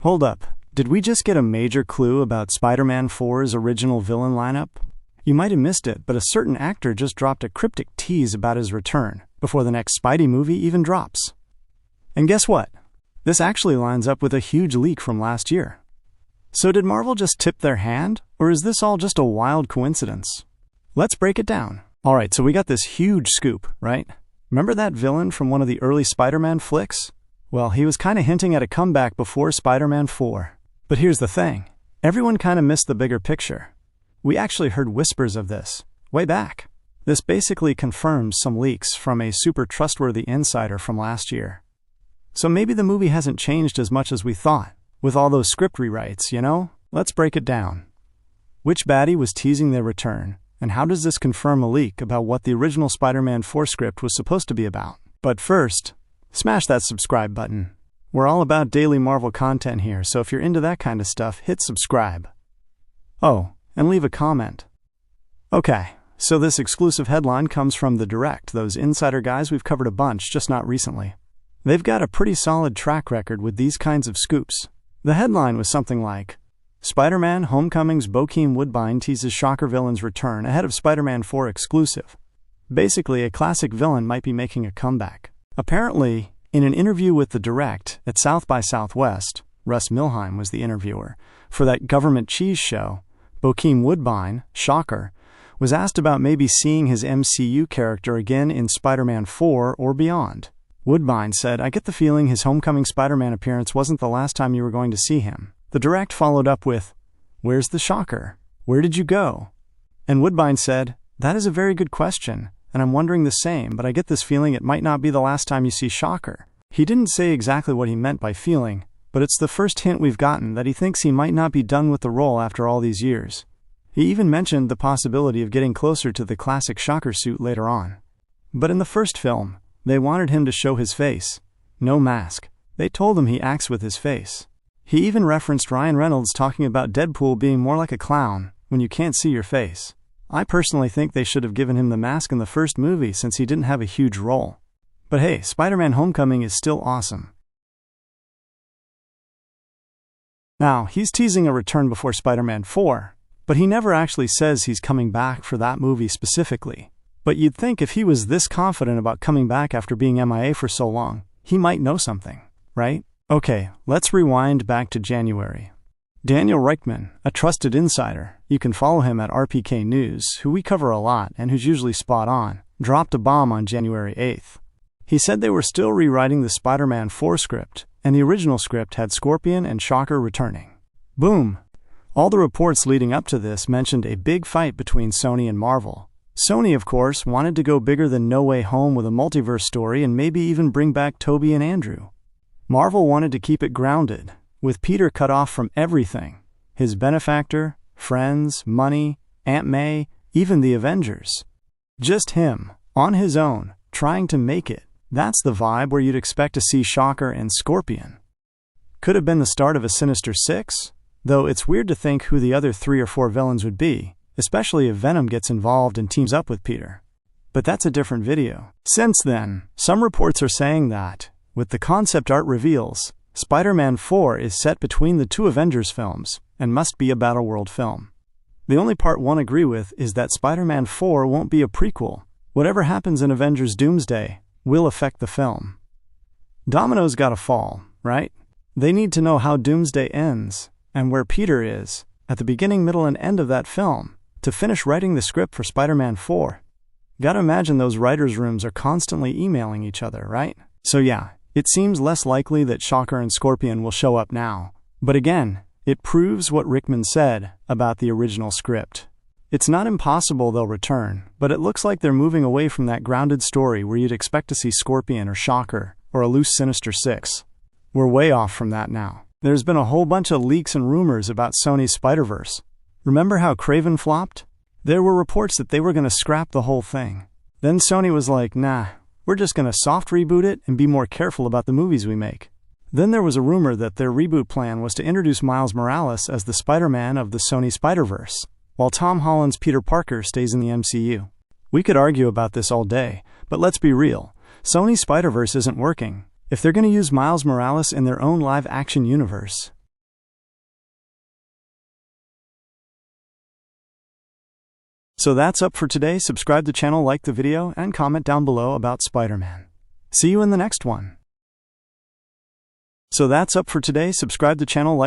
Hold up, did we just get a major clue about Spider-Man 4's original villain lineup? You might have missed it, but a certain actor just dropped a cryptic tease about his return before the next Spidey movie even drops. And guess what? This actually lines up with a huge leak from last year. So did Marvel just tip their hand, or is this all just a wild coincidence? Let's break it down. Alright, so we got this huge scoop, right? Remember that villain from one of the early Spider-Man flicks? Well, he was kind of hinting at a comeback before Spider-Man 4. But here's the thing. Everyone kind of missed the bigger picture. We actually heard whispers of this, way back. This basically confirms some leaks from a super trustworthy insider from last year. So maybe the movie hasn't changed as much as we thought, with all those script rewrites, you know? Let's break it down. Which baddie was teasing their return, and how does this confirm a leak about what the original Spider-Man 4 script was supposed to be about? But first, smash that subscribe button. We're all about daily Marvel content here, so if you're into that kind of stuff, hit subscribe. Oh, and leave a comment. Okay, so this exclusive headline comes from The Direct, those insider guys we've covered a bunch, just not recently. They've got a pretty solid track record with these kinds of scoops. The headline was something like, Spider-Man Homecoming's Bokeem Woodbine teases Shocker villain's return ahead of Spider-Man 4 exclusive. Basically, a classic villain might be making a comeback. Apparently, in an interview with The Direct at South by Southwest, Russ Milheim was the interviewer, for that government cheese show, Bokeem Woodbine, Shocker, was asked about maybe seeing his MCU character again in Spider-Man 4 or beyond. Woodbine said, I get the feeling his Homecoming Spider-Man appearance wasn't the last time you were going to see him. The Direct followed up with, Where's the Shocker? Where did you go? And Woodbine said, That is a very good question, and I'm wondering the same, but I get this feeling it might not be the last time you see Shocker. He didn't say exactly what he meant by feeling, but it's the first hint we've gotten that he thinks he might not be done with the role after all these years. He even mentioned the possibility of getting closer to the classic Shocker suit later on. But in the first film, they wanted him to show his face. No mask. They told him he acts with his face. He even referenced Ryan Reynolds talking about Deadpool being more like a clown when you can't see your face. I personally think they should have given him the mask in the first movie since he didn't have a huge role. But hey, Spider-Man Homecoming is still awesome. Now, he's teasing a return before Spider-Man 4, but he never actually says he's coming back for that movie specifically. But you'd think if he was this confident about coming back after being MIA for so long, he might know something, right? Okay, let's rewind back to January. Daniel Reichman, a trusted insider, you can follow him at RPK News, who we cover a lot and who's usually spot on, dropped a bomb on January 8th. He said they were still rewriting the Spider-Man 4 script, and the original script had Scorpion and Shocker returning. Boom! All the reports leading up to this mentioned a big fight between Sony and Marvel. Sony, of course, wanted to go bigger than No Way Home with a multiverse story and maybe even bring back Tobey and Andrew. Marvel wanted to keep it grounded, with Peter cut off from everything. His benefactor, friends, money, Aunt May, even the Avengers. Just him, on his own, trying to make it. That's the vibe where you'd expect to see Shocker and Scorpion. Could have been the start of a Sinister Six, though it's weird to think who the other 3 or 4 villains would be, especially if Venom gets involved and teams up with Peter. But that's a different video. Since then, some reports are saying that, with the concept art reveals, Spider-Man 4 is set between the 2 Avengers films and must be a Battleworld film. The only part one agree with is that Spider-Man 4 won't be a prequel. Whatever happens in Avengers Doomsday will affect the film. Domino's gotta fall, right? They need to know how Doomsday ends and where Peter is at the beginning, middle, and end of that film to finish writing the script for Spider-Man 4. Gotta imagine those writers' rooms are constantly emailing each other, right? So yeah, it seems less likely that Shocker and Scorpion will show up now. But again, it proves what Rickman said about the original script. It's not impossible they'll return, but it looks like they're moving away from that grounded story where you'd expect to see Scorpion or Shocker or a loose Sinister Six. We're way off from that now. There's been a whole bunch of leaks and rumors about Sony's Spider-Verse. Remember how Kraven flopped? There were reports that they were going to scrap the whole thing. Then Sony was like, nah, we're just going to soft reboot it and be more careful about the movies we make. Then there was a rumor that their reboot plan was to introduce Miles Morales as the Spider-Man of the Sony Spider-Verse, while Tom Holland's Peter Parker stays in the MCU. We could argue about this all day, but let's be real. Sony's Spider-Verse isn't working. If they're going to use Miles Morales in their own live-action universe, So that's up for today. Subscribe to the channel, like the video, and comment down below about Spider-Man. See you in the next one. So that's up for today. Subscribe to the channel, like